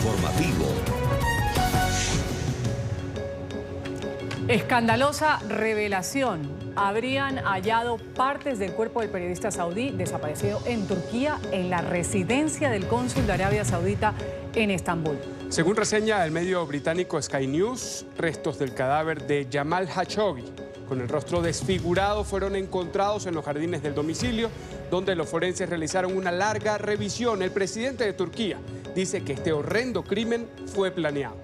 informativo. Escandalosa revelación. Habrían hallado partes del cuerpo del periodista saudí desaparecido en Turquía en la residencia del cónsul de Arabia Saudita en Estambul. Según reseña el medio británico Sky News, restos del cadáver de Jamal Khashoggi, con el rostro desfigurado, fueron encontrados en los jardines del domicilio, donde los forenses realizaron una larga revisión. El presidente de Turquía dice que este horrendo crimen fue planeado.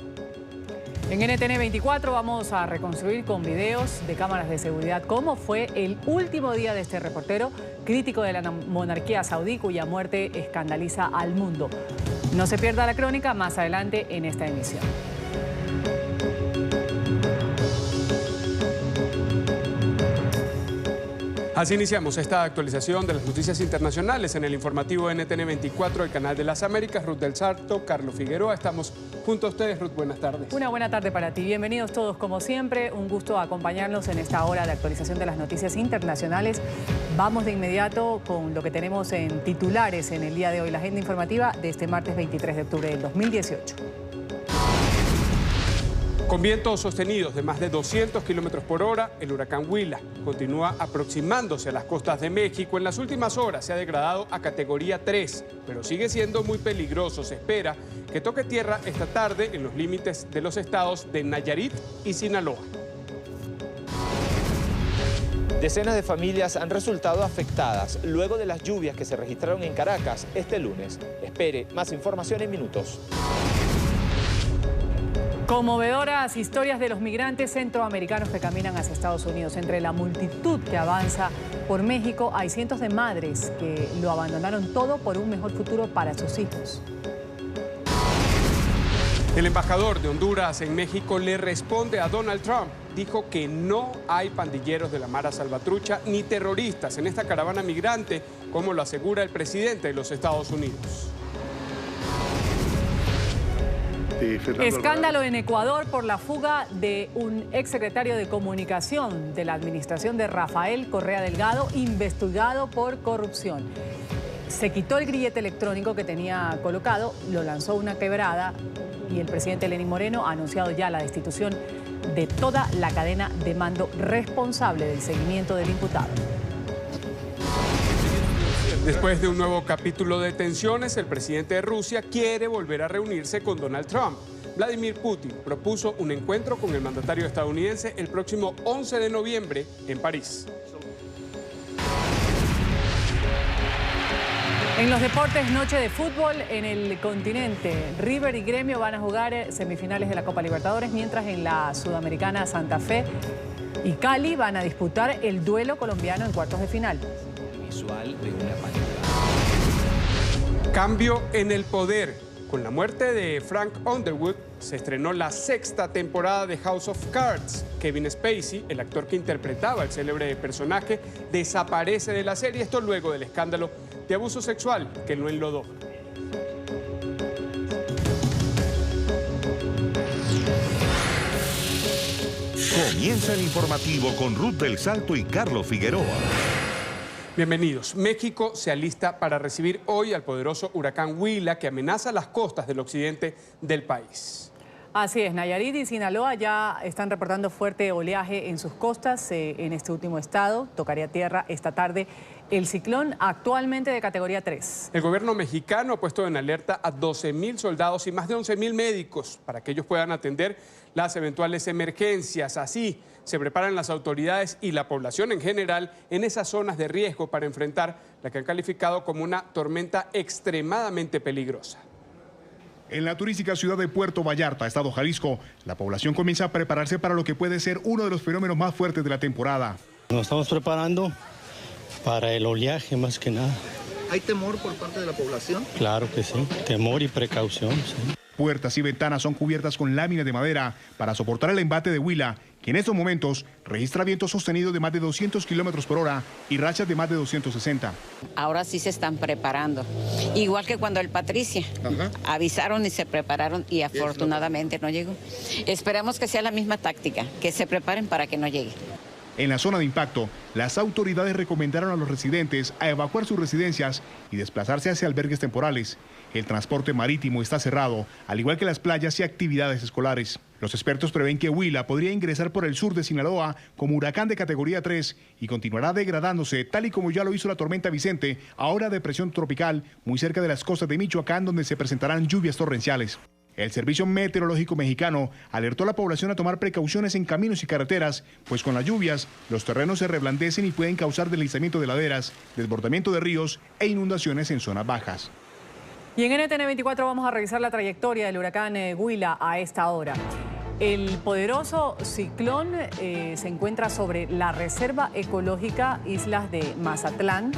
En NTN 24 vamos a reconstruir con videos de cámaras de seguridad cómo fue el último día de este reportero crítico de la monarquía saudí, cuya muerte escandaliza al mundo. No se pierda la crónica más adelante en esta emisión. Así iniciamos esta actualización de las noticias internacionales en el informativo NTN 24, el canal de las Américas. Ruth del Sarto, Carlos Figueroa, estamos junto a ustedes. Ruth, buenas tardes. Una buena tarde para ti. Bienvenidos todos como siempre. Un gusto acompañarnos en esta hora de actualización de las noticias internacionales. Vamos de inmediato con lo que tenemos en titulares en el día de hoy, la agenda informativa de este martes 23 de octubre del 2018. Con vientos sostenidos de más de 200 kilómetros por hora, el huracán Huila continúa aproximándose a las costas de México. En las últimas horas se ha degradado a categoría 3, pero sigue siendo muy peligroso. Se espera que toque tierra esta tarde en los límites de los estados de Nayarit y Sinaloa. Decenas de familias han resultado afectadas luego de las lluvias que se registraron en Caracas este lunes. Espere más información en minutos. Conmovedoras historias de los migrantes centroamericanos que caminan hacia Estados Unidos. Entre la multitud que avanza por México hay cientos de madres que lo abandonaron todo por un mejor futuro para sus hijos. El embajador de Honduras en México le responde a Donald Trump. Dijo que no hay pandilleros de la Mara Salvatrucha ni terroristas en esta caravana migrante, como lo asegura el presidente de los Estados Unidos. Escándalo en Ecuador por la fuga de un exsecretario de Comunicación de la administración de Rafael Correa Delgado, investigado por corrupción. Se quitó el grillete electrónico que tenía colocado, lo lanzó a una quebrada y el presidente Lenín Moreno ha anunciado ya la destitución de toda la cadena de mando responsable del seguimiento del imputado. Después de un nuevo capítulo de tensiones, el presidente de Rusia quiere volver a reunirse con Donald Trump. Vladimir Putin propuso un encuentro con el mandatario estadounidense el próximo 11 de noviembre en París. En los deportes, noche de fútbol en el continente. River y Gremio van a jugar semifinales de la Copa Libertadores, mientras en la Sudamericana Santa Fe y Cali van a disputar el duelo colombiano en cuartos de final. Cambio en el poder. Con la muerte de Frank Underwood, se estrenó la 6ª temporada de House of Cards. Kevin Spacey, el actor que interpretaba el célebre personaje, desaparece de la serie. Esto luego del escándalo de abuso sexual que lo enlodó. Comienza el informativo con Ruth del Salto y Carlos Figueroa. Bienvenidos. México se alista para recibir hoy al poderoso huracán Huila que amenaza las costas del occidente del país. Así es, Nayarit y Sinaloa ya están reportando fuerte oleaje en sus costas en este último estado. Tocaría tierra esta tarde el ciclón, actualmente de categoría 3. El gobierno mexicano ha puesto en alerta a 12.000 soldados y más de 11.000 médicos para que ellos puedan atender las eventuales emergencias. Así se preparan las autoridades y la población en general en esas zonas de riesgo para enfrentar la que han calificado como una tormenta extremadamente peligrosa. En la turística ciudad de Puerto Vallarta, estado Jalisco, la población comienza a prepararse para lo que puede ser uno de los fenómenos más fuertes de la temporada. Nos estamos preparando para el oleaje más que nada. ¿Hay temor por parte de la población? Claro que sí, temor y precaución, sí. Puertas y ventanas son cubiertas con láminas de madera para soportar el embate de Huila, que en estos momentos registra vientos sostenidos de más de 200 kilómetros por hora y rachas de más de 260. Ahora sí se están preparando, igual que cuando el Patricia. Avisaron y se prepararon y afortunadamente no llegó. Esperamos que sea la misma táctica, que se preparen para que no llegue. En la zona de impacto, las autoridades recomendaron a los residentes a evacuar sus residencias y desplazarse hacia albergues temporales. El transporte marítimo está cerrado, al igual que las playas y actividades escolares. Los expertos prevén que Huila podría ingresar por el sur de Sinaloa como huracán de categoría 3 y continuará degradándose, tal y como ya lo hizo la tormenta Vicente, ahora depresión tropical, muy cerca de las costas de Michoacán, donde se presentarán lluvias torrenciales. El Servicio Meteorológico Mexicano alertó a la población a tomar precauciones en caminos y carreteras, pues con las lluvias los terrenos se reblandecen y pueden causar deslizamiento de laderas, desbordamiento de ríos e inundaciones en zonas bajas. Y en NTN 24 vamos a revisar la trayectoria del huracán Huila a esta hora. El poderoso ciclón se encuentra sobre la Reserva Ecológica Islas de Mazatlán,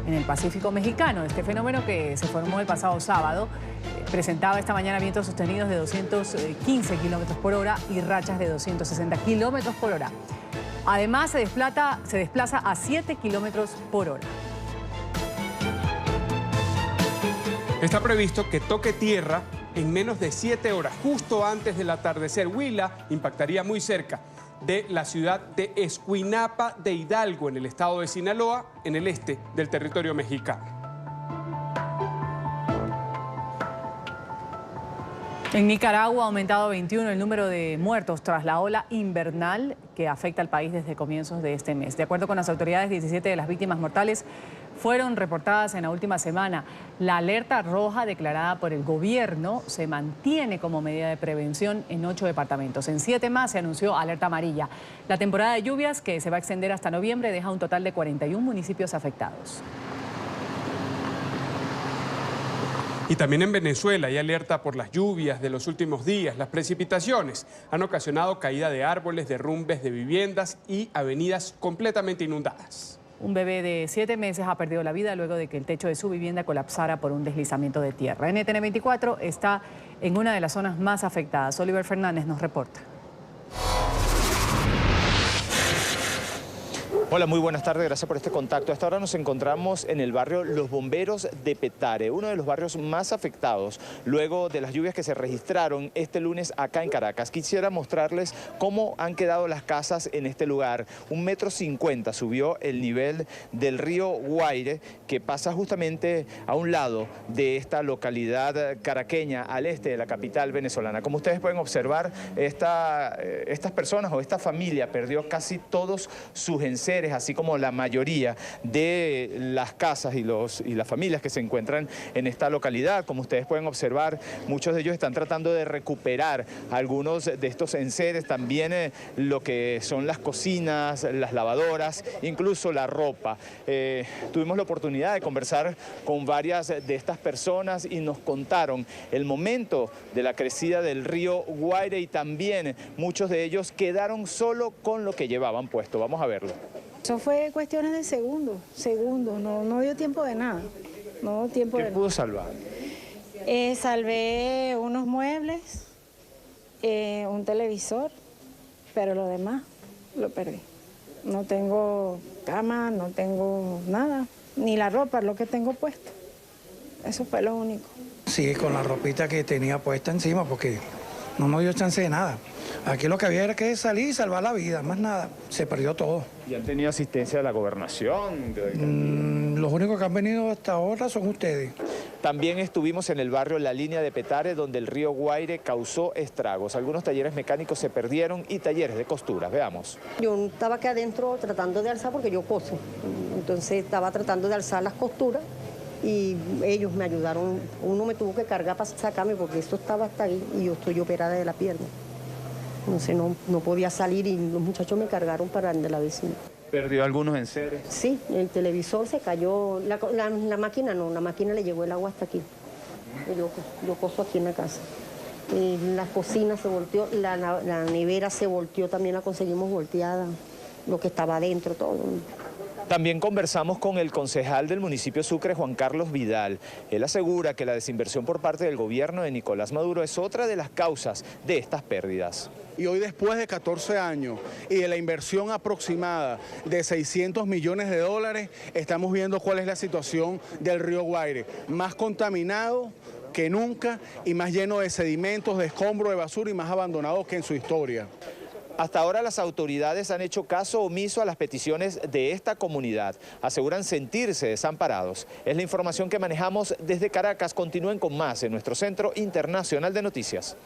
en el Pacífico mexicano. Este fenómeno, que se formó el pasado sábado, presentaba esta mañana vientos sostenidos de 215 kilómetros por hora y rachas de 260 kilómetros por hora. Además, se desplaza a 7 kilómetros por hora. Está previsto que toque tierra en menos de 7 horas, justo antes del atardecer. Huila impactaría muy cerca de la ciudad de Escuinapa de Hidalgo, en el estado de Sinaloa, en el este del territorio mexicano. En Nicaragua ha aumentado 21 el número de muertos tras la ola invernal que afecta al país desde comienzos de este mes. De acuerdo con las autoridades, 17 de las víctimas mortales fueron reportadas en la última semana. La alerta roja declarada por el gobierno se mantiene como medida de prevención en 8 departamentos. En 7 más se anunció alerta amarilla. La temporada de lluvias, que se va a extender hasta noviembre, deja un total de 41 municipios afectados. Y también en Venezuela hay alerta por las lluvias de los últimos días. Las precipitaciones han ocasionado caída de árboles, derrumbes de viviendas y avenidas completamente inundadas. Un bebé de 7 meses ha perdido la vida luego de que el techo de su vivienda colapsara por un deslizamiento de tierra. NTN 24 está en una de las zonas más afectadas. Oliver Fernández nos reporta. Hola, muy buenas tardes, gracias por este contacto. Hasta ahora nos encontramos en el barrio Los Bomberos de Petare, uno de los barrios más afectados luego de las lluvias que se registraron este lunes acá en Caracas. Quisiera mostrarles cómo han quedado las casas en este lugar. 1,50 m subió el nivel del río Guaire, que pasa justamente a un lado de esta localidad caraqueña, al este de la capital venezolana. Como ustedes pueden observar, estas personas o esta familia perdió casi todos sus enseres, así como la mayoría de las casas y las familias que se encuentran en esta localidad. Como ustedes pueden observar, muchos de ellos están tratando de recuperar algunos de estos enseres, también lo que son las cocinas, las lavadoras, incluso la ropa. Tuvimos la oportunidad de conversar con varias de estas personas y nos contaron el momento de la crecida del río Guaire, y también muchos de ellos quedaron solo con lo que llevaban puesto. Vamos a verlo. Eso fue cuestiones de segundos, no dio tiempo de nada. No dio tiempo de nada. ¿Qué pudo salvar? Salvé unos muebles, un televisor, pero lo demás lo perdí. No tengo cama, no tengo nada, ni la ropa, lo que tengo puesto. Eso fue lo único. Sí, con la ropita que tenía puesta encima, porque no nos dio chance de nada. Aquí lo que había era que salir y salvar la vida, más nada. Se perdió todo. ¿Y han tenido asistencia de la gobernación? Los únicos que han venido hasta ahora son ustedes. También estuvimos en el barrio La Línea de Petare, donde el río Guaire causó estragos. Algunos talleres mecánicos se perdieron y talleres de costuras. Veamos. Yo estaba aquí adentro tratando de alzar, porque yo coso. Entonces estaba tratando de alzar las costuras y ellos me ayudaron. Uno me tuvo que cargar para sacarme porque esto estaba hasta ahí y yo estoy operada de la pierna. Entonces no podía salir y los muchachos me cargaron para el de la vecina. ¿Perdió algunos enseres? Sí, el televisor se cayó, la máquina no, la máquina le llegó el agua hasta aquí. Yo coso aquí en la casa. La cocina se volteó, la nevera se volteó, también la conseguimos volteada, lo que estaba adentro, todo. También conversamos con el concejal del municipio Sucre, Juan Carlos Vidal. Él asegura que la desinversión por parte del gobierno de Nicolás Maduro es otra de las causas de estas pérdidas. Y hoy, después de 14 años y de la inversión aproximada de 600 millones de dólares, estamos viendo cuál es la situación del río Guaire. Más contaminado que nunca y más lleno de sedimentos, de escombros, de basura y más abandonado que en su historia. Hasta ahora las autoridades han hecho caso omiso a las peticiones de esta comunidad. Aseguran sentirse desamparados. Es la información que manejamos desde Caracas. Continúen con más en nuestro Centro Internacional de Noticias.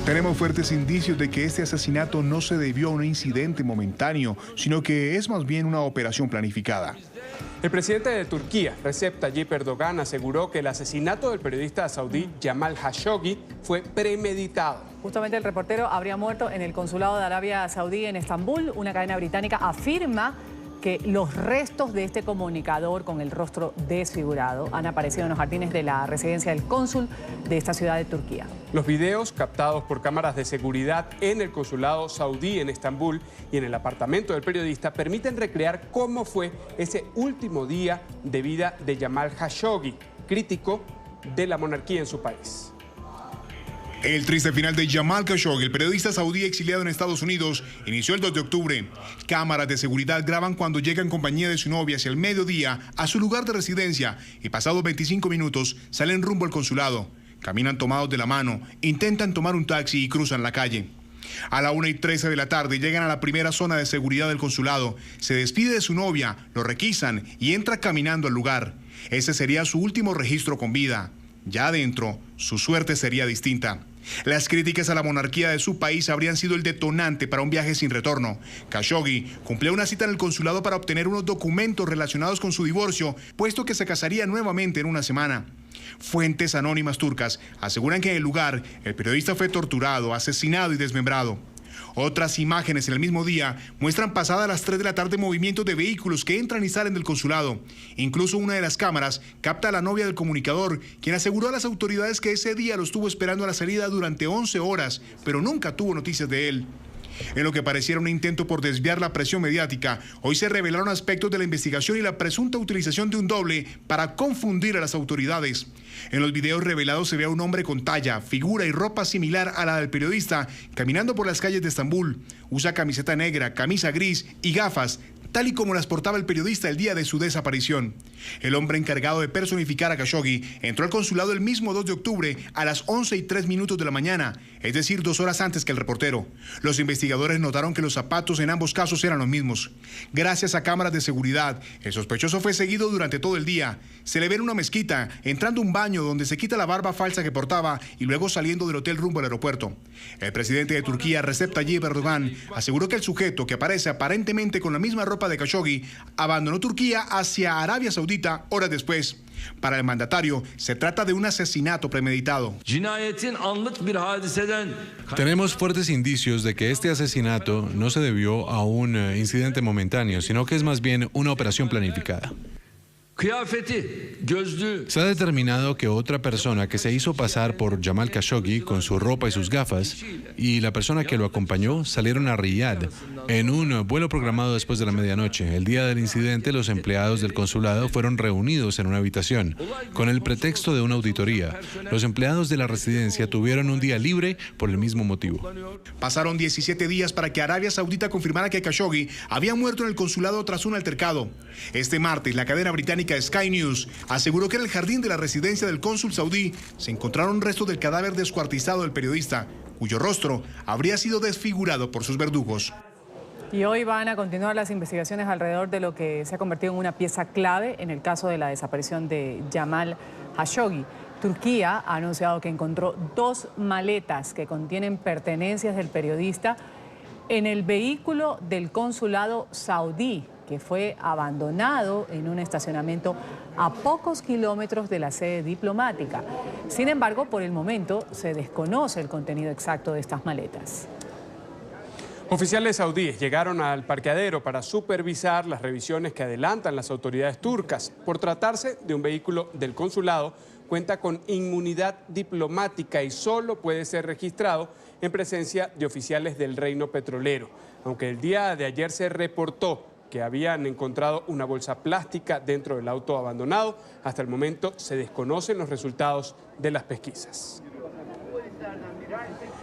Tenemos fuertes indicios de que este asesinato no se debió a un incidente momentáneo, sino que es más bien una operación planificada. El presidente de Turquía, Recep Tayyip Erdogan, aseguró que el asesinato del periodista saudí Jamal Khashoggi fue premeditado. Justamente el reportero habría muerto en el consulado de Arabia Saudí en Estambul. Una cadena británica afirma que los restos de este comunicador con el rostro desfigurado han aparecido en los jardines de la residencia del cónsul de esta ciudad de Turquía. Los videos captados por cámaras de seguridad en el consulado saudí en Estambul y en el apartamento del periodista permiten recrear cómo fue ese último día de vida de Jamal Khashoggi, crítico de la monarquía en su país. El triste final de Jamal Khashoggi, el periodista saudí exiliado en Estados Unidos, inició el 2 de octubre. Cámaras de seguridad graban cuando llega en compañía de su novia hacia el mediodía a su lugar de residencia y pasados 25 minutos salen rumbo al consulado. Caminan tomados de la mano, intentan tomar un taxi y cruzan la calle. A la 1:13 de la tarde llegan a la primera zona de seguridad del consulado. Se despide de su novia, lo requisan y entra caminando al lugar. Ese sería su último registro con vida. Ya adentro, su suerte sería distinta. Las críticas a la monarquía de su país habrían sido el detonante para un viaje sin retorno. Khashoggi cumplió una cita en el consulado para obtener unos documentos relacionados con su divorcio, puesto que se casaría nuevamente en una semana. Fuentes anónimas turcas aseguran que en el lugar el periodista fue torturado, asesinado y desmembrado. Otras imágenes en el mismo día muestran pasadas las 3 de la tarde movimientos de vehículos que entran y salen del consulado. Incluso una de las cámaras capta a la novia del comunicador, quien aseguró a las autoridades que ese día lo estuvo esperando a la salida durante 11 horas, pero nunca tuvo noticias de él. En lo que pareciera un intento por desviar la presión mediática, hoy se revelaron aspectos de la investigación y la presunta utilización de un doble para confundir a las autoridades. En los videos revelados se ve a un hombre con talla, figura y ropa similar a la del periodista caminando por las calles de Estambul. Usa camiseta negra, camisa gris y gafas, tal y como las portaba el periodista el día de su desaparición. El hombre encargado de personificar a Khashoggi entró al consulado el mismo 2 de octubre a las 11:03 de la mañana, es decir, 2 horas antes que el reportero. Los investigadores notaron que los zapatos en ambos casos eran los mismos. Gracias a cámaras de seguridad, el sospechoso fue seguido durante todo el día. Se le ve en una mezquita, entrando a un baño donde se quita la barba falsa que portaba y luego saliendo del hotel rumbo al aeropuerto. El presidente de Turquía, Recep Tayyip Erdogan, aseguró que el sujeto, que aparece aparentemente con la misma ropa de Khashoggi, abandonó Turquía hacia Arabia Saudita horas después. Para el mandatario, se trata de un asesinato premeditado. Tenemos fuertes indicios de que este asesinato no se debió a un incidente momentáneo, sino que es más bien una operación planificada. Se ha determinado que otra persona que se hizo pasar por Jamal Khashoggi con su ropa y sus gafas y la persona que lo acompañó salieron a Riyadh en un vuelo programado después de la medianoche. El día del incidente, los empleados del consulado fueron reunidos en una habitación con el pretexto de una auditoría. Los empleados de la residencia tuvieron un día libre por el mismo motivo. Pasaron 17 días para que Arabia Saudita confirmara que Khashoggi había muerto en el consulado tras un altercado. Este martes, la cadena británica Sky News aseguró que en el jardín de la residencia del cónsul saudí se encontraron restos del cadáver descuartizado del periodista, cuyo rostro habría sido desfigurado por sus verdugos. Y hoy van a continuar las investigaciones alrededor de lo que se ha convertido en una pieza clave en el caso de la desaparición de Jamal Khashoggi. Turquía ha anunciado que encontró 2 maletas que contienen pertenencias del periodista en el vehículo del consulado saudí, que fue abandonado en un estacionamiento a pocos kilómetros de la sede diplomática. Sin embargo, por el momento se desconoce el contenido exacto de estas maletas. Oficiales saudíes llegaron al parqueadero para supervisar las revisiones que adelantan las autoridades turcas. Por tratarse de un vehículo del consulado, cuenta con inmunidad diplomática y solo puede ser registrado en presencia de oficiales del reino petrolero. Aunque el día de ayer se reportó que habían encontrado una bolsa plástica dentro del auto abandonado, hasta el momento se desconocen los resultados de las pesquisas.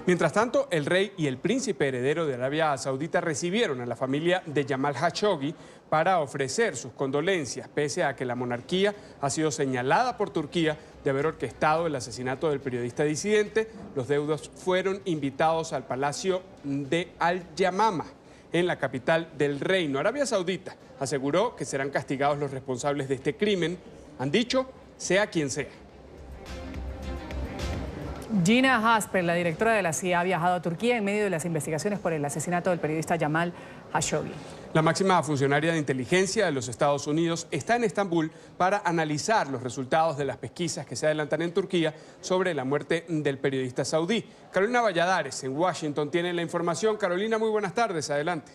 Mientras tanto, el rey y el príncipe heredero de Arabia Saudita recibieron a la familia de Jamal Khashoggi para ofrecer sus condolencias, pese a que la monarquía ha sido señalada por Turquía de haber orquestado el asesinato del periodista disidente. Los deudos fueron invitados al palacio de Al-Yamama, en la capital del reino. Arabia Saudita aseguró que serán castigados los responsables de este crimen. Han dicho, sea quien sea. Gina Hasper, la directora de la CIA, ha viajado a Turquía en medio de las investigaciones por el asesinato del periodista Jamal Khashoggi. La máxima funcionaria de inteligencia de los Estados Unidos está en Estambul para analizar los resultados de las pesquisas que se adelantan en Turquía sobre la muerte del periodista saudí. Carolina Valladares, en Washington, tiene la información. Carolina, muy buenas tardes. Adelante.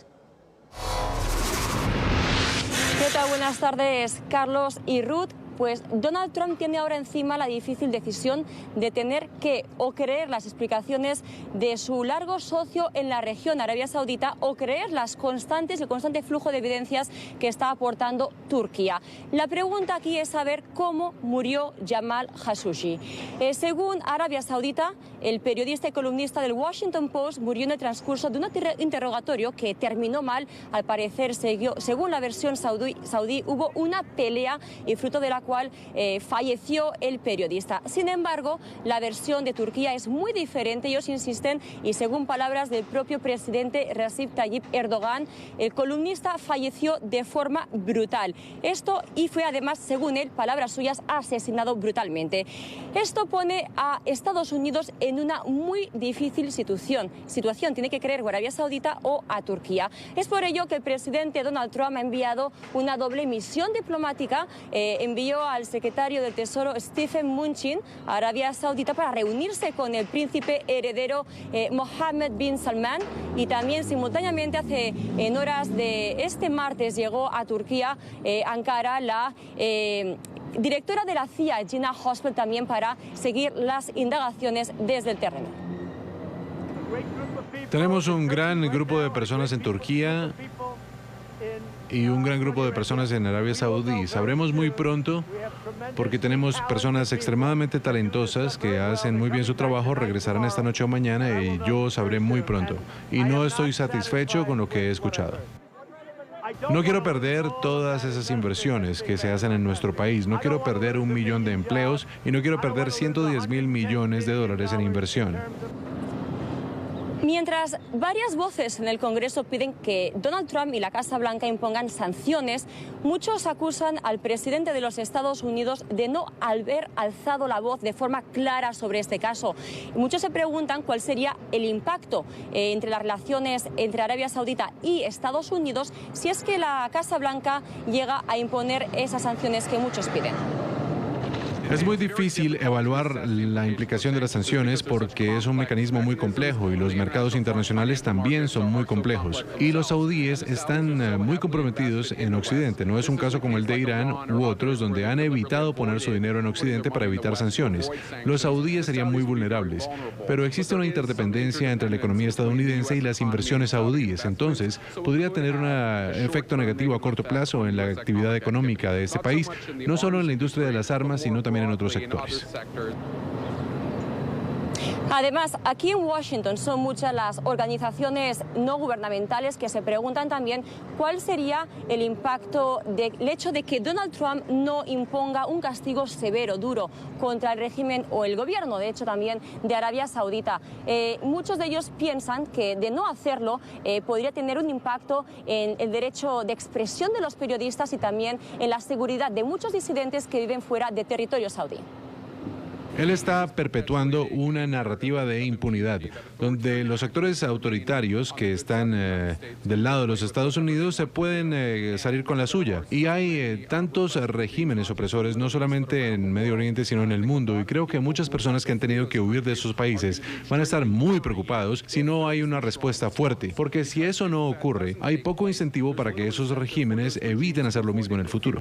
¿Qué tal? Buenas tardes, Carlos y Ruth. Pues Donald Trump tiene ahora encima la difícil decisión de tener que o creer las explicaciones de su largo socio en la región, Arabia Saudita, o creer el constante flujo de evidencias que está aportando Turquía. La pregunta aquí es saber cómo murió Jamal Khashoggi. Según Arabia Saudita, el periodista y columnista del Washington Post murió en el transcurso de un interrogatorio que terminó mal. Al parecer, según la versión saudí, hubo una pelea y fruto de la cual falleció el periodista. Sin embargo, la versión de Turquía es muy diferente. Ellos insisten, y según palabras del propio presidente Recep Tayyip Erdogan, el columnista falleció de forma brutal. Y fue además, según él, palabras suyas, asesinado brutalmente. Esto pone a Estados Unidos en una muy difícil situación. Tiene que creer o Arabia Saudita o a Turquía. Es por ello que el presidente Donald Trump ha enviado una doble misión diplomática. Envió al secretario del Tesoro Stephen Mnuchin a Arabia Saudita para reunirse con el príncipe heredero Mohammed bin Salman, y también simultáneamente en horas de este martes llegó a Turquía, Ankara, la directora de la CIA, Gina Haspel, también para seguir las indagaciones desde el terreno. Tenemos un gran grupo de personas en Turquía y un gran grupo de personas en Arabia Saudí. Sabremos muy pronto, porque tenemos personas extremadamente talentosas que hacen muy bien su trabajo, regresarán esta noche o mañana y yo sabré muy pronto. Y no estoy satisfecho con lo que he escuchado. No quiero perder todas esas inversiones que se hacen en nuestro país. No quiero perder 1 millón de empleos y no quiero perder 110.000 millones de dólares en inversión. Mientras varias voces en el Congreso piden que Donald Trump y la Casa Blanca impongan sanciones, muchos acusan al presidente de los Estados Unidos de no haber alzado la voz de forma clara sobre este caso. Muchos se preguntan cuál sería el impacto entre las relaciones entre Arabia Saudita y Estados Unidos si es que la Casa Blanca llega a imponer esas sanciones que muchos piden. Es muy difícil evaluar la implicación de las sanciones porque es un mecanismo muy complejo y los mercados internacionales también son muy complejos. Y los saudíes están muy comprometidos en Occidente. No es un caso como el de Irán u otros donde han evitado poner su dinero en Occidente para evitar sanciones. Los saudíes serían muy vulnerables, pero existe una interdependencia entre la economía estadounidense y las inversiones saudíes. Entonces, podría tener un efecto negativo a corto plazo en la actividad económica de este país, no solo en la industria de las armas, sino también en otros sectores. Además, aquí en Washington son muchas las organizaciones no gubernamentales que se preguntan también cuál sería el impacto del hecho de que Donald Trump no imponga un castigo severo, duro, contra el régimen o el gobierno, de hecho también de Arabia Saudita. Muchos de ellos piensan que de no hacerlo podría tener un impacto en el derecho de expresión de los periodistas y también en la seguridad de muchos disidentes que viven fuera de territorio saudí. Él está perpetuando una narrativa de impunidad, donde los actores autoritarios que están del lado de los Estados Unidos se pueden salir con la suya. Y hay tantos regímenes opresores, no solamente en Medio Oriente, sino en el mundo. Y creo que muchas personas que han tenido que huir de esos países van a estar muy preocupados si no hay una respuesta fuerte. Porque si eso no ocurre, hay poco incentivo para que esos regímenes eviten hacer lo mismo en el futuro.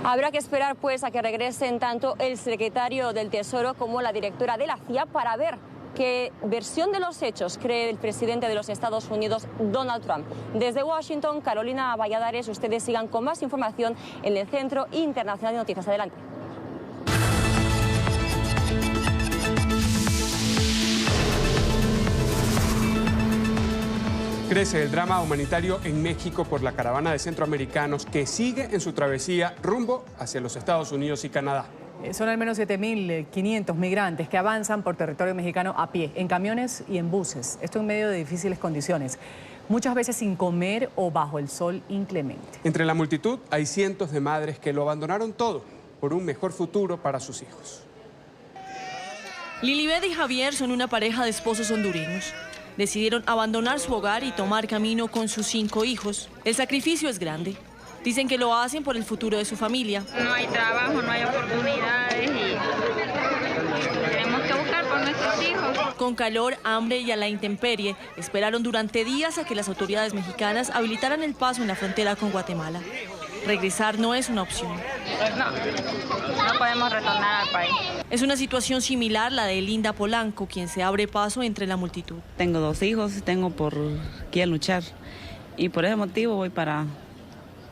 Habrá que esperar pues a que regresen tanto el secretario del Tesoro como la directora de la CIA para ver qué versión de los hechos cree el presidente de los Estados Unidos, Donald Trump. Desde Washington, Carolina Valladares, ustedes sigan con más información en el Centro Internacional de Noticias. Adelante. Crece el drama humanitario en México por la caravana de centroamericanos que sigue en su travesía rumbo hacia los Estados Unidos y Canadá. Son al menos 7.500 migrantes que avanzan por territorio mexicano a pie, en camiones y en buses. Esto en medio de difíciles condiciones, muchas veces sin comer o bajo el sol inclemente. Entre la multitud hay cientos de madres que lo abandonaron todo por un mejor futuro para sus hijos. Lilibet y Javier son una pareja de esposos hondureños. Decidieron abandonar su hogar y tomar camino con sus 5 hijos. El sacrificio es grande. Dicen que lo hacen por el futuro de su familia. No hay trabajo, no hay oportunidades y tenemos que buscar por nuestros hijos. Con calor, hambre y a la intemperie, esperaron durante días a que las autoridades mexicanas habilitaran el paso en la frontera con Guatemala. Regresar no es una opción. No podemos retornar al país. Es una situación similar la de Linda Polanco, quien se abre paso entre la multitud. Tengo 2 hijos, tengo por qué luchar y por ese motivo voy para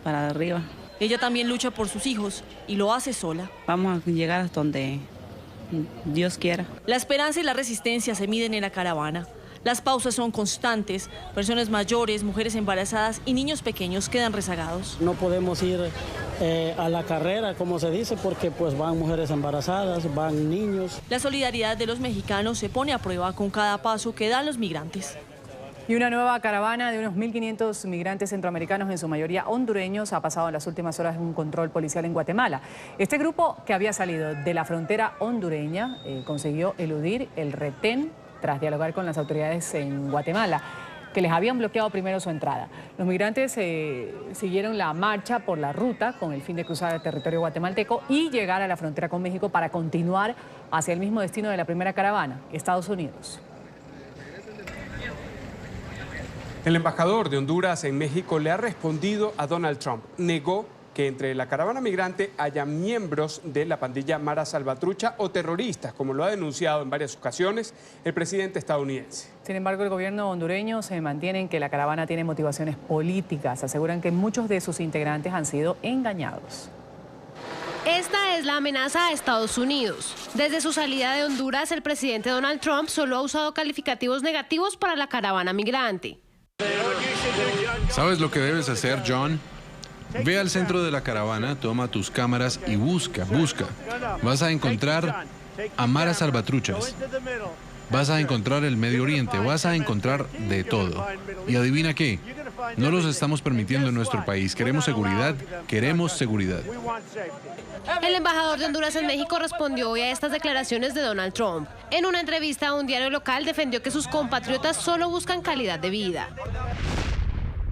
arriba. Ella también lucha por sus hijos y lo hace sola. Vamos a llegar hasta donde Dios quiera. La esperanza y la resistencia se miden en la caravana. Las pausas son constantes, personas mayores, mujeres embarazadas y niños pequeños quedan rezagados. No podemos ir a la carrera, como se dice, porque pues van mujeres embarazadas, van niños. La solidaridad de los mexicanos se pone a prueba con cada paso que dan los migrantes. Y una nueva caravana de unos 1.500 migrantes centroamericanos, en su mayoría hondureños, ha pasado en las últimas horas un control policial en Guatemala. Este grupo, que había salido de la frontera hondureña, consiguió eludir el retén tras dialogar con las autoridades en Guatemala, que les habían bloqueado primero su entrada. Los migrantes siguieron la marcha por la ruta con el fin de cruzar el territorio guatemalteco y llegar a la frontera con México para continuar hacia el mismo destino de la primera caravana, Estados Unidos. El embajador de Honduras en México le ha respondido a Donald Trump. Negó que entre la caravana migrante haya miembros de la pandilla Mara Salvatrucha o terroristas, como lo ha denunciado en varias ocasiones el presidente estadounidense. Sin embargo, el gobierno hondureño se mantiene en que la caravana tiene motivaciones políticas. Aseguran que muchos de sus integrantes han sido engañados. Esta es la amenaza a Estados Unidos. Desde su salida de Honduras, el presidente Donald Trump solo ha usado calificativos negativos para la caravana migrante. ¿Sabes lo que debes hacer, John? Ve al centro de la caravana, toma tus cámaras y busca. Vas a encontrar a Mara Salvatruchas. Vas a encontrar el Medio Oriente, vas a encontrar de todo. Y adivina qué, no los estamos permitiendo en nuestro país. Queremos seguridad. El embajador de Honduras en México respondió hoy a estas declaraciones de Donald Trump. En una entrevista a un diario local defendió que sus compatriotas solo buscan calidad de vida.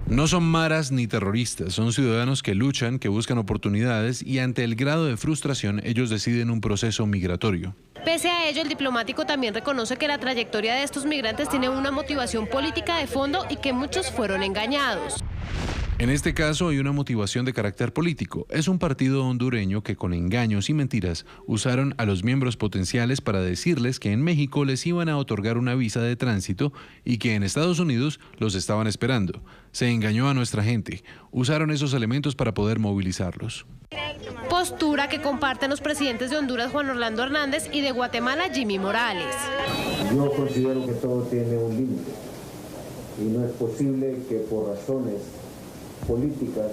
No son maras ni terroristas, son ciudadanos que luchan, que buscan oportunidades y ante el grado de frustración ellos deciden un proceso migratorio. Pese a ello, el diplomático también reconoce que la trayectoria de estos migrantes tiene una motivación política de fondo y que muchos fueron engañados. En este caso hay una motivación de carácter político. Es un partido hondureño que con engaños y mentiras usaron a los miembros potenciales para decirles que en México les iban a otorgar una visa de tránsito y que en Estados Unidos los estaban esperando. Se engañó a nuestra gente. Usaron esos elementos para poder movilizarlos. Postura que comparten los presidentes de Honduras, Juan Orlando Hernández, y de Guatemala, Jimmy Morales. Yo considero que todo tiene un límite y no es posible que por razones políticas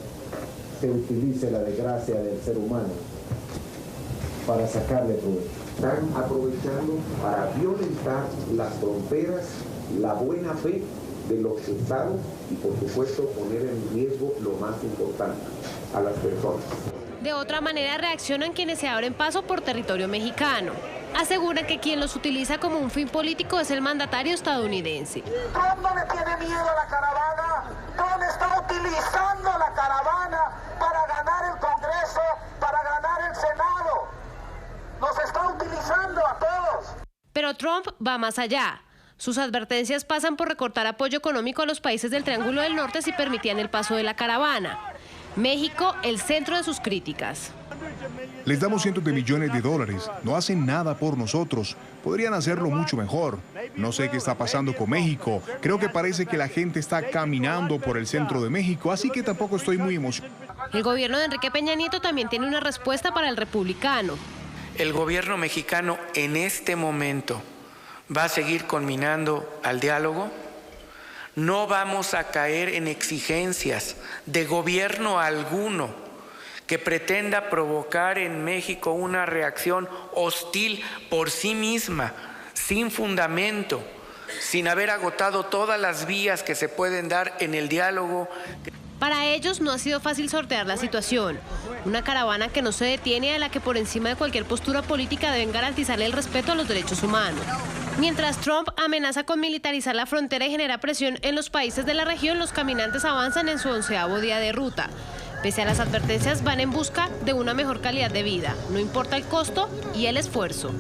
se utilice la desgracia del ser humano para sacarle provecho. Están aprovechando para violentar las fronteras, la buena fe de los estados y por supuesto poner en riesgo lo más importante, a las personas. De otra manera reaccionan quienes se abren paso por territorio mexicano. Aseguran que quien los utiliza como un fin político es el mandatario estadounidense. Trump no le tiene miedo a la caravana. Trump está utilizando la caravana para ganar el Congreso, para ganar el Senado. Nos está utilizando a todos. Pero Trump va más allá. Sus advertencias pasan por recortar apoyo económico a los países del Triángulo del Norte si permitían el paso de la caravana. México, el centro de sus críticas. Les damos cientos de millones de dólares. No hacen nada por nosotros. Podrían hacerlo mucho mejor. No sé qué está pasando con México. Creo que parece que la gente está caminando por el centro de México, así que tampoco estoy muy emocionado. El gobierno de Enrique Peña Nieto también tiene una respuesta para el republicano. El gobierno mexicano en este momento va a seguir conminando al diálogo, No vamos a caer en exigencias de gobierno alguno que pretenda provocar en México una reacción hostil por sí misma, sin fundamento, sin haber agotado todas las vías que se pueden dar en el diálogo. Para ellos no ha sido fácil sortear la situación. Una caravana que no se detiene, a la que por encima de cualquier postura política deben garantizarle el respeto a los derechos humanos. Mientras Trump amenaza con militarizar la frontera y genera presión en los países de la región, los caminantes avanzan en su 11º día de ruta. Pese a las advertencias, van en busca de una mejor calidad de vida. No importa el costo y el esfuerzo.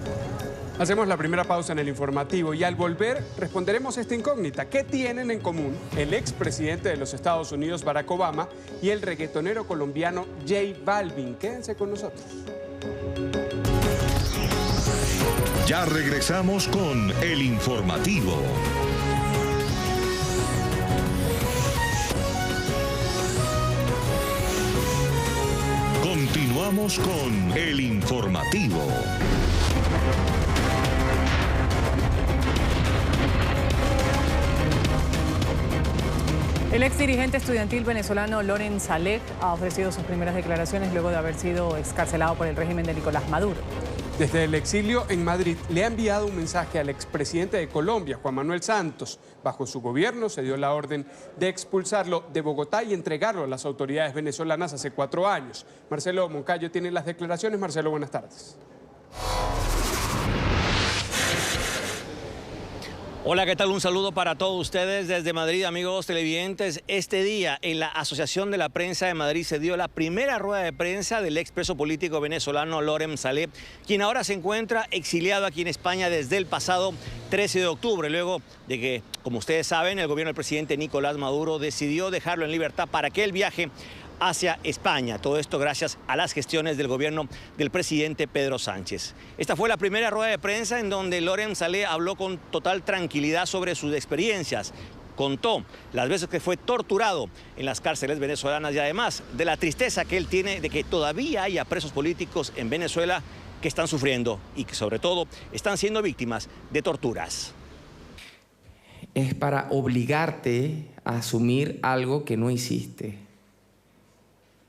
Hacemos la primera pausa en el informativo y al volver responderemos esta incógnita. ¿Qué tienen en común el expresidente de los Estados Unidos, Barack Obama, y el reggaetonero colombiano J Balvin? Quédense con nosotros. Ya regresamos con el informativo. Continuamos con el informativo. El ex dirigente estudiantil venezolano Loren Saleh ha ofrecido sus primeras declaraciones luego de haber sido excarcelado por el régimen de Nicolás Maduro. Desde el exilio en Madrid le ha enviado un mensaje al expresidente de Colombia, Juan Manuel Santos. Bajo su gobierno se dio la orden de expulsarlo de Bogotá y entregarlo a las autoridades venezolanas hace 4 años. Marcelo Moncayo tiene las declaraciones. Marcelo, buenas tardes. Hola, ¿qué tal? Un saludo para todos ustedes desde Madrid, amigos televidentes. Este día en la Asociación de la Prensa de Madrid se dio la primera rueda de prensa del expreso político venezolano Loren Saleh, quien ahora se encuentra exiliado aquí en España desde el pasado 13 de octubre, luego de que, como ustedes saben, el gobierno del presidente Nicolás Maduro decidió dejarlo en libertad para que él viaje hacia España. Todo esto gracias a las gestiones del gobierno del presidente Pedro Sánchez. Esta fue la primera rueda de prensa en donde Loren Saleh habló con total tranquilidad sobre sus experiencias. Contó las veces que fue torturado en las cárceles venezolanas y además de la tristeza que él tiene de que todavía haya presos políticos en Venezuela que están sufriendo y que sobre todo están siendo víctimas de torturas. Es para obligarte a asumir algo que no hiciste.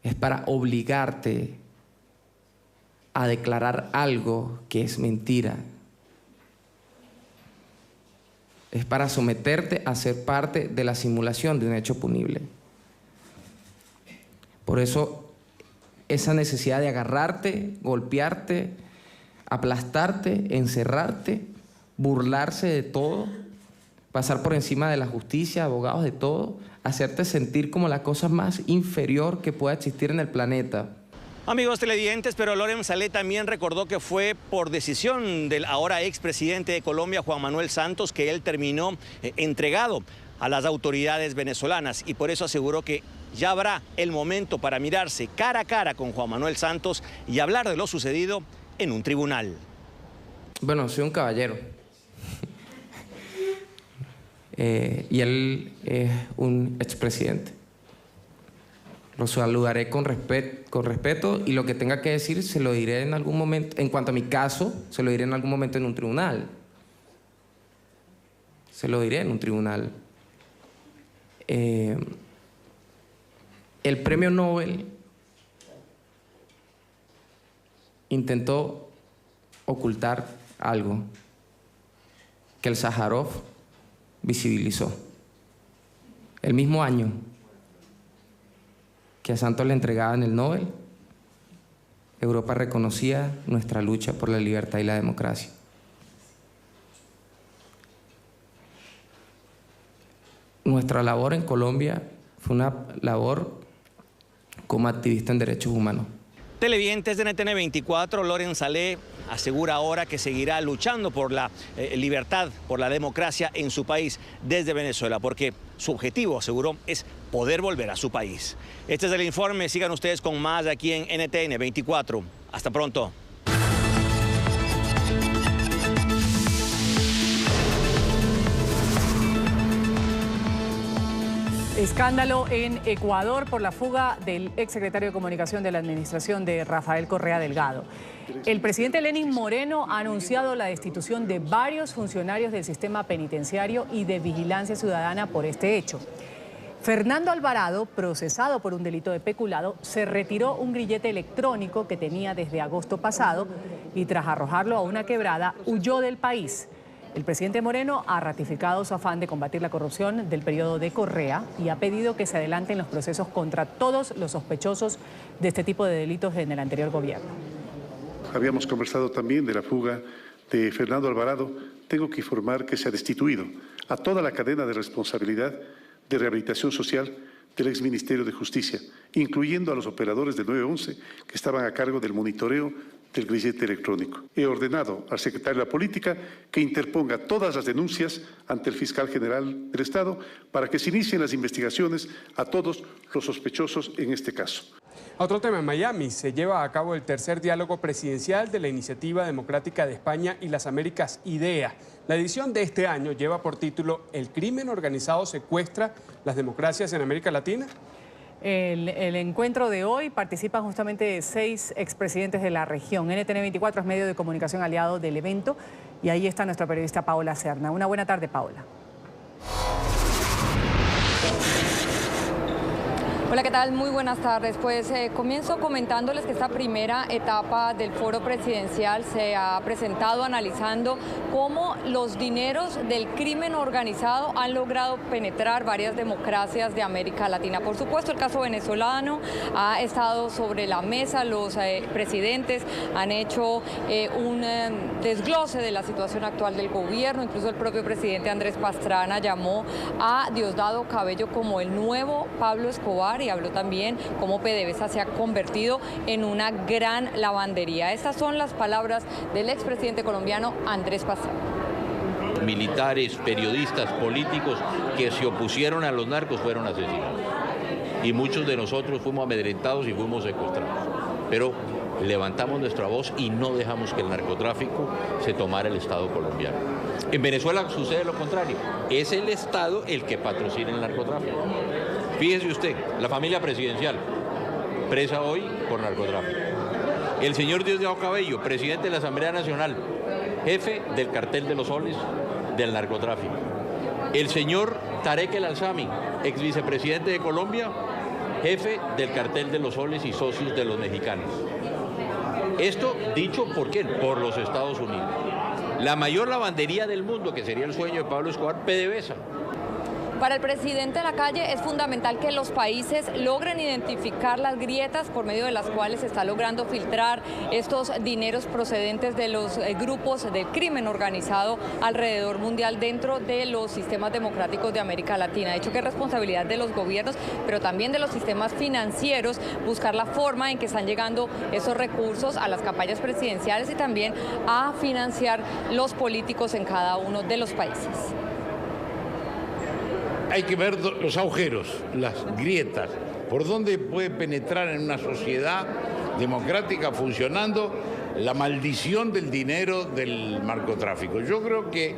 Es para obligarte a declarar algo que es mentira. Es para someterte a ser parte de la simulación de un hecho punible. Por eso, esa necesidad de agarrarte, golpearte, aplastarte, encerrarte, burlarse de todo, pasar por encima de la justicia, abogados, de todo, hacerte sentir como la cosa más inferior que pueda existir en el planeta. Amigos televidentes, pero Loren Saleh también recordó que fue por decisión del ahora expresidente de Colombia, Juan Manuel Santos, que él terminó entregado a las autoridades venezolanas y por eso aseguró que ya habrá el momento para mirarse cara a cara con Juan Manuel Santos y hablar de lo sucedido en un tribunal. Bueno, soy un caballero. Y él es un expresidente. Lo saludaré con respeto y lo que tenga que decir se lo diré en algún momento. En cuanto a mi caso, se lo diré en algún momento en un tribunal. Se lo diré en un tribunal. El premio Nobel intentó ocultar algo que el Sájarov visibilizó. El mismo año que a Santos le entregaban el Nobel, Europa reconocía nuestra lucha por la libertad y la democracia. Nuestra labor en Colombia fue una labor como activista en derechos humanos. Televidentes de NTN 24, Loren Saleh asegura ahora que seguirá luchando por la libertad, por la democracia en su país desde Venezuela, porque su objetivo, aseguró, es poder volver a su país. Este es el informe, sigan ustedes con más aquí en NTN 24. Hasta pronto. Escándalo en Ecuador por la fuga del exsecretario de Comunicación de la administración de Rafael Correa Delgado. El presidente Lenín Moreno ha anunciado la destitución de varios funcionarios del sistema penitenciario y de vigilancia ciudadana por este hecho. Fernando Alvarado, procesado por un delito de peculado, se retiró un grillete electrónico que tenía desde agosto pasado y tras arrojarlo a una quebrada huyó del país. El presidente Moreno ha ratificado su afán de combatir la corrupción del periodo de Correa y ha pedido que se adelanten los procesos contra todos los sospechosos de este tipo de delitos en el anterior gobierno. Habíamos conversado también de la fuga de Fernando Alvarado. Tengo que informar que se ha destituido a toda la cadena de responsabilidad de rehabilitación social del exministerio de Justicia, incluyendo a los operadores del 911 que estaban a cargo del monitoreo del grillete electrónico. He ordenado al secretario de la Política que interponga todas las denuncias ante el fiscal general del Estado para que se inicien las investigaciones a todos los sospechosos en este caso. Otro tema, en Miami se lleva a cabo el tercer diálogo presidencial de la Iniciativa Democrática de España y las Américas, IDEA. La edición de este año lleva por título ¿El crimen organizado secuestra las democracias en América Latina? El encuentro de hoy participan justamente 6 expresidentes de la región. NTN24 es medio de comunicación aliado del evento y ahí está nuestra periodista Paola Serna. Una buena tarde, Paola. Hola, ¿qué tal? Muy buenas tardes. Pues comienzo comentándoles que esta primera etapa del foro presidencial se ha presentado analizando cómo los dineros del crimen organizado han logrado penetrar varias democracias de América Latina. Por supuesto, el caso venezolano ha estado sobre la mesa. Los presidentes han hecho un desglose de la situación actual del gobierno. Incluso el propio presidente Andrés Pastrana llamó a Diosdado Cabello como el nuevo Pablo Escobar y habló también cómo PDVSA se ha convertido en una gran lavandería. Estas son las palabras del expresidente colombiano Andrés Pastrana. Militares, periodistas, políticos que se opusieron a los narcos fueron asesinados. Y muchos de nosotros fuimos amedrentados y fuimos secuestrados. Pero levantamos nuestra voz y no dejamos que el narcotráfico se tomara el Estado colombiano. En Venezuela sucede lo contrario. Es el Estado el que patrocina el narcotráfico. Fíjese usted, la familia presidencial, presa hoy por narcotráfico. El señor Diosdado Cabello, presidente de la Asamblea Nacional, jefe del cartel de los soles del narcotráfico. El señor Tarek El Alzami, ex vicepresidente de Colombia, jefe del cartel de los soles y socios de los mexicanos. Esto dicho por quién, por los Estados Unidos. La mayor lavandería del mundo, que sería el sueño de Pablo Escobar, PDVSA. Para el presidente Lacalle es fundamental que los países logren identificar las grietas por medio de las cuales se está logrando filtrar estos dineros procedentes de los grupos del crimen organizado alrededor mundial dentro de los sistemas democráticos de América Latina. De hecho, que es responsabilidad de los gobiernos, pero también de los sistemas financieros, buscar la forma en que están llegando esos recursos a las campañas presidenciales y también a financiar los políticos en cada uno de los países. Hay que ver los agujeros, las grietas, por dónde puede penetrar en una sociedad democrática funcionando la maldición del dinero del narcotráfico. Yo creo que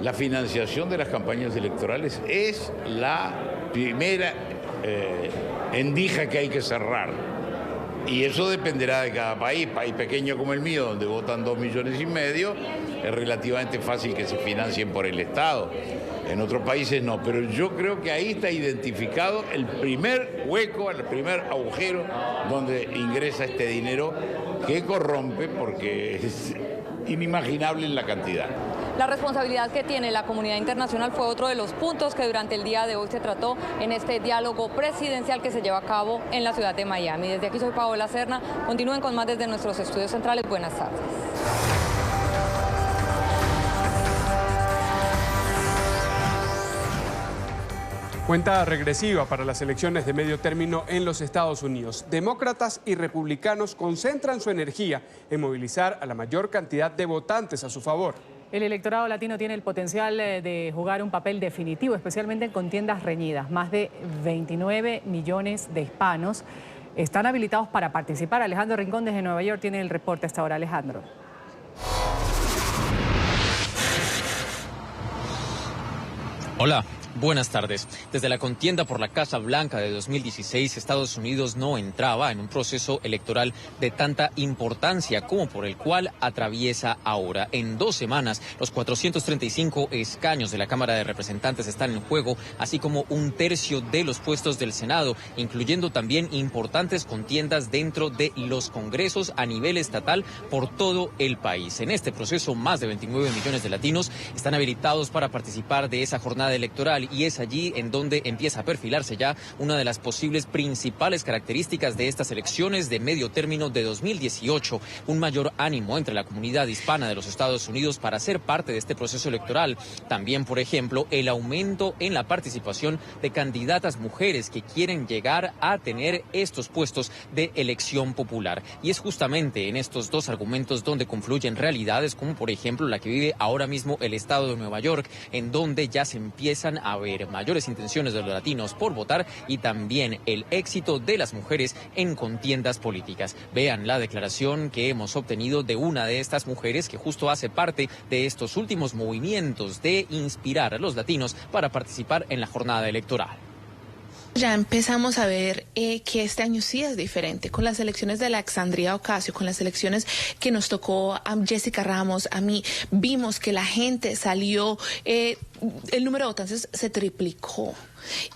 la financiación de las campañas electorales es la primera endija que hay que cerrar. Y eso dependerá de cada país. País pequeño como el mío, donde votan 2,5 millones, es relativamente fácil que se financien por el Estado. En otros países no, pero yo creo que ahí está identificado el primer hueco, el primer agujero donde ingresa este dinero que corrompe porque es inimaginable en la cantidad. La responsabilidad que tiene la comunidad internacional fue otro de los puntos que durante el día de hoy se trató en este diálogo presidencial que se lleva a cabo en la ciudad de Miami. Desde aquí soy Paola Serna. Continúen con más desde nuestros estudios centrales. Buenas tardes. Cuenta regresiva para las elecciones de medio término en los Estados Unidos. Demócratas y republicanos concentran su energía en movilizar a la mayor cantidad de votantes a su favor. El electorado latino tiene el potencial de jugar un papel definitivo, especialmente en contiendas reñidas. Más de 29 millones de hispanos están habilitados para participar. Alejandro Rincón desde Nueva York tiene el reporte hasta ahora. Alejandro. Hola. Buenas tardes. Desde la contienda por la Casa Blanca de 2016, Estados Unidos no entraba en un proceso electoral de tanta importancia como por el cual atraviesa ahora. En 2 semanas, los 435 escaños de la Cámara de Representantes están en juego, así como 1/3 de los puestos del Senado, incluyendo también importantes contiendas dentro de los congresos a nivel estatal por todo el país. En este proceso, más de 29 millones de latinos están habilitados para participar de esa jornada electoral. Y es allí en donde empieza a perfilarse ya una de las posibles principales características de estas elecciones de medio término de 2018, un mayor ánimo entre la comunidad hispana de los Estados Unidos para ser parte de este proceso electoral. También, por ejemplo, el aumento en la participación de candidatas mujeres que quieren llegar a tener estos puestos de elección popular. Y es justamente en estos 2 argumentos donde confluyen realidades como, por ejemplo, la que vive ahora mismo el estado de Nueva York, en donde ya se empiezan a ver mayores intenciones de los latinos por votar y también el éxito de las mujeres en contiendas políticas. Vean la declaración que hemos obtenido de una de estas mujeres que justo hace parte de estos últimos movimientos de inspirar a los latinos para participar en la jornada electoral. Ya empezamos a ver que este año sí es diferente. Con las elecciones de Alexandria Ocasio, con las elecciones que nos tocó a Jessica Ramos, a mí, vimos que la gente salió, el número de votantes se triplicó.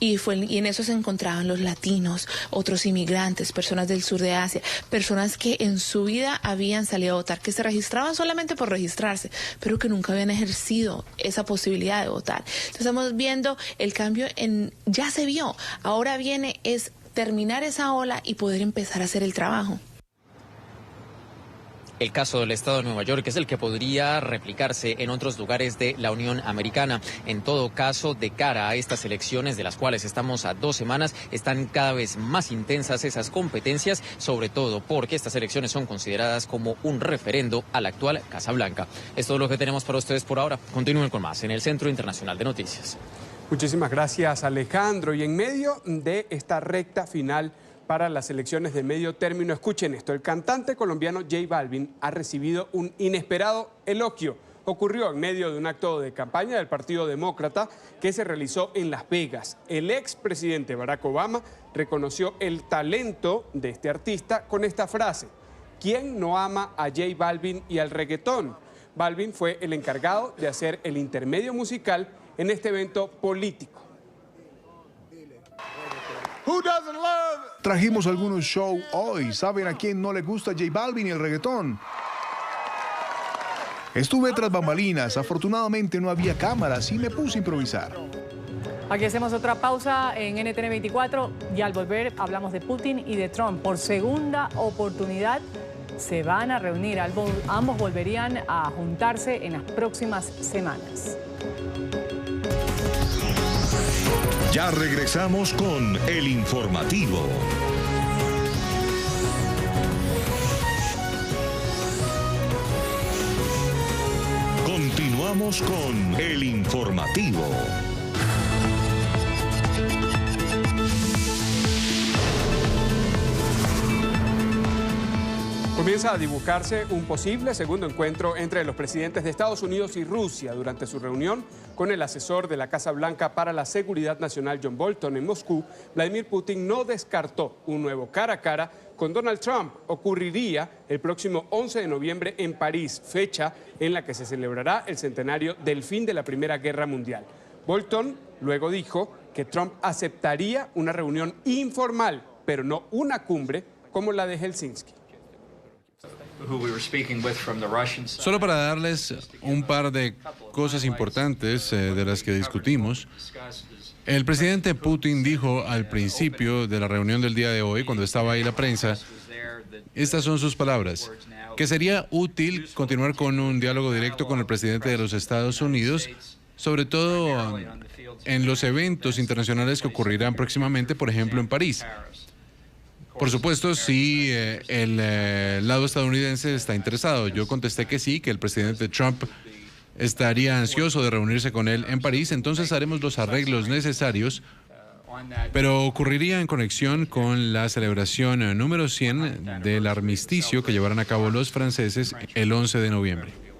Y en eso se encontraban los latinos, otros inmigrantes, personas del sur de Asia, personas que en su vida habían salido a votar, que se registraban solamente por registrarse, pero que nunca habían ejercido esa posibilidad de votar. Entonces estamos viendo el cambio ya se vio, ahora viene es terminar esa ola y poder empezar a hacer el trabajo. El caso del estado de Nueva York es el que podría replicarse en otros lugares de la Unión Americana. En todo caso, de cara a estas elecciones, de las cuales estamos a 2 semanas, están cada vez más intensas esas competencias, sobre todo porque estas elecciones son consideradas como un referendo a la actual Casa Blanca. Es todo lo que tenemos para ustedes por ahora. Continúen con más en el Centro Internacional de Noticias. Muchísimas gracias, Alejandro. Y en medio de esta recta final para las elecciones de medio término, escuchen esto, el cantante colombiano J Balvin ha recibido un inesperado elogio. Ocurrió en medio de un acto de campaña del Partido Demócrata que se realizó en Las Vegas. El expresidente Barack Obama reconoció el talento de este artista con esta frase: ¿quién no ama a J Balvin y al reggaetón? Balvin fue el encargado de hacer el intermedio musical en este evento político. Trajimos algunos shows hoy. ¿Saben a quién no le gusta J Balvin y el reggaetón? Estuve tras bambalinas. Afortunadamente no había cámaras y me puse a improvisar. Aquí hacemos otra pausa en NTN 24 y al volver hablamos de Putin y de Trump. Por segunda oportunidad se van a reunir. Ambos volverían a juntarse en las próximas semanas. Ya regresamos con el informativo. Continuamos con el informativo. Comienza a dibujarse un posible segundo encuentro entre los presidentes de Estados Unidos y Rusia durante su reunión con el asesor de la Casa Blanca para la Seguridad Nacional, John Bolton, en Moscú. Vladimir Putin no descartó un nuevo cara a cara con Donald Trump. Ocurriría el próximo 11 de noviembre en París, fecha en la que se celebrará el centenario del fin de la Primera Guerra Mundial. Bolton luego dijo que Trump aceptaría una reunión informal, pero no una cumbre como la de Helsinki. Solo para darles un par de cosas importantes de las que discutimos, el presidente Putin dijo al principio de la reunión del día de hoy, cuando estaba ahí la prensa, estas son sus palabras, que sería útil continuar con un diálogo directo con el presidente de los Estados Unidos, sobre todo en los eventos internacionales que ocurrirán próximamente, por ejemplo, en París. Por supuesto, si el lado estadounidense está interesado. Yo contesté que sí, que el presidente Trump estaría ansioso de reunirse con él en París, entonces haremos los arreglos necesarios, pero ocurriría en conexión con la celebración número 100 del armisticio que llevarán a cabo los franceses el 11 de noviembre.